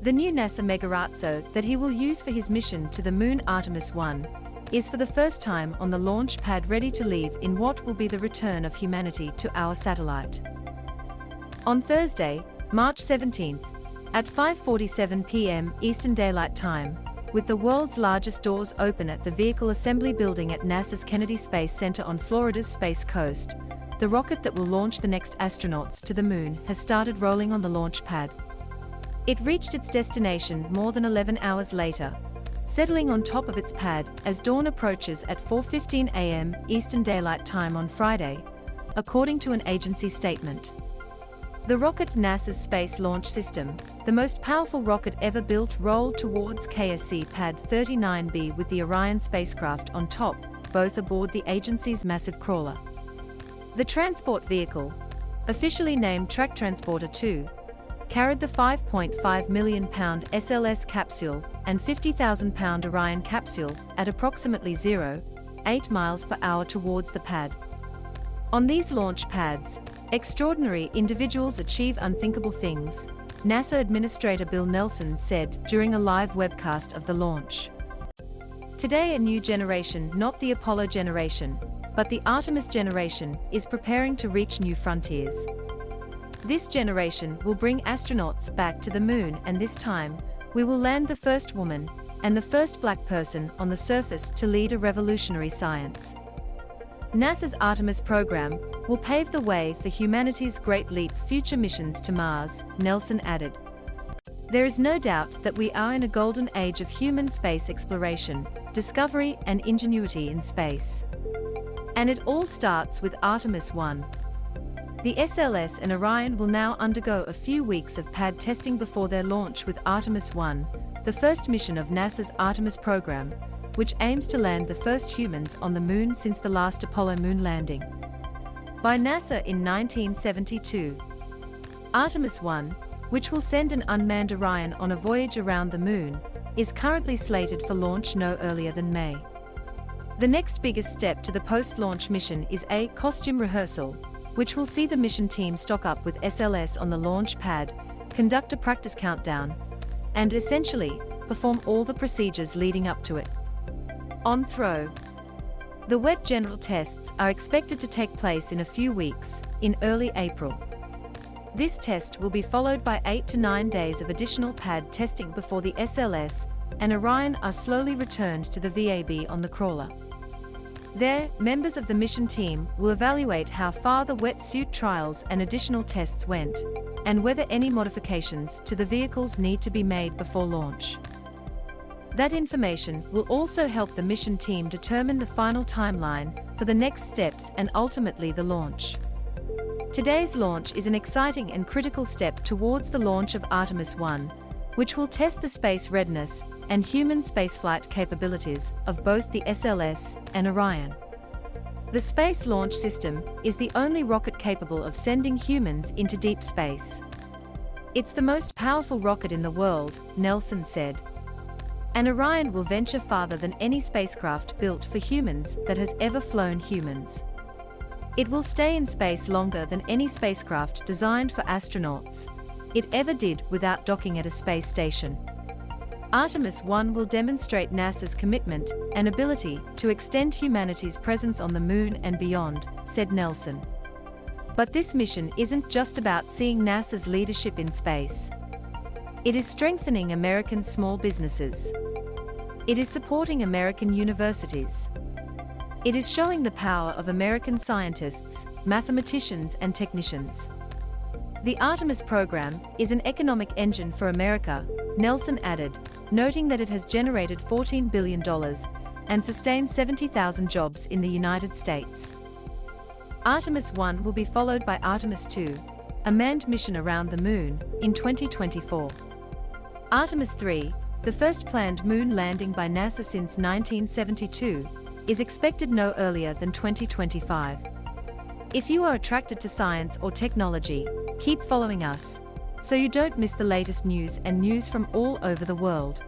The new NASA Megarazzo that he will use for his mission to the Moon Artemis 1 is for the first time on the launch pad ready to leave in what will be the return of humanity to our satellite. On Thursday, March 17th, at 5:47 p.m. Eastern Daylight Time, with the world's largest doors open at the Vehicle Assembly Building at NASA's Kennedy Space Center on Florida's Space Coast, the rocket that will launch the next astronauts to the Moon has started rolling on the launch pad. It reached its destination more than 11 hours later, settling on top of its pad as dawn approaches at 4:15 a.m. Eastern Daylight Time on Friday, according to an agency statement. The rocket, NASA's Space Launch System, the most powerful rocket ever built, rolled towards KSC Pad 39B with the Orion spacecraft on top, both aboard the agency's massive crawler. The transport vehicle, officially named Track Transporter 2, carried the 5.5 million-pound SLS capsule and 50,000-pound Orion capsule at approximately 0.8 miles per hour towards the pad. On these launch pads, extraordinary individuals achieve unthinkable things, NASA Administrator Bill Nelson said during a live webcast of the launch. Today, a new generation, not the Apollo generation, but the Artemis generation, is preparing to reach new frontiers. This generation will bring astronauts back to the Moon, and this time, we will land the first woman and the first black person on the surface to lead a revolutionary science. NASA's Artemis program will pave the way for humanity's Great Leap future missions to Mars, Nelson added. There is no doubt that we are in a golden age of human space exploration, discovery and ingenuity in space. And it all starts with Artemis 1. The SLS and Orion will now undergo a few weeks of pad testing before their launch with Artemis 1, the first mission of NASA's Artemis program, which aims to land the first humans on the Moon since the last Apollo moon landing by NASA in 1972. Artemis 1, which will send an unmanned Orion on a voyage around the Moon, is currently slated for launch no earlier than May. The next biggest step to the post-launch mission is a costume rehearsal, which will see the mission team stock up with SLS on the launch pad, conduct a practice countdown, and essentially perform all the procedures leading up to it. On throw. The wet general tests are expected to take place in a few weeks, in early April. This test will be followed by 8 to 9 days of additional pad testing before the SLS and Orion are slowly returned to the VAB on the crawler. There, members of the mission team will evaluate how far the wetsuit trials and additional tests went, and whether any modifications to the vehicles need to be made before launch. That information will also help the mission team determine the final timeline for the next steps and ultimately the launch. Today's launch is an exciting and critical step towards the launch of Artemis 1, which will test the space readiness and human spaceflight capabilities of both the SLS and Orion. The Space Launch System is the only rocket capable of sending humans into deep space. It's the most powerful rocket in the world, Nelson said. And Orion will venture farther than any spacecraft built for humans that has ever flown humans. It will stay in space longer than any spacecraft designed for astronauts it ever did without docking at a space station. Artemis 1 will demonstrate NASA's commitment and ability to extend humanity's presence on the Moon and beyond, said Nelson. But this mission isn't just about seeing NASA's leadership in space. It is strengthening American small businesses. It is supporting American universities. It is showing the power of American scientists, mathematicians and technicians. The Artemis program is an economic engine for America, Nelson added, noting that it has generated $14 billion and sustained 70,000 jobs in the United States. Artemis 1 will be followed by Artemis 2, a manned mission around the Moon, in 2024. Artemis 3, the first planned moon landing by NASA since 1972, is expected no earlier than 2025. If you are attracted to science or technology, keep following us, so you don't miss the latest news and news from all over the world.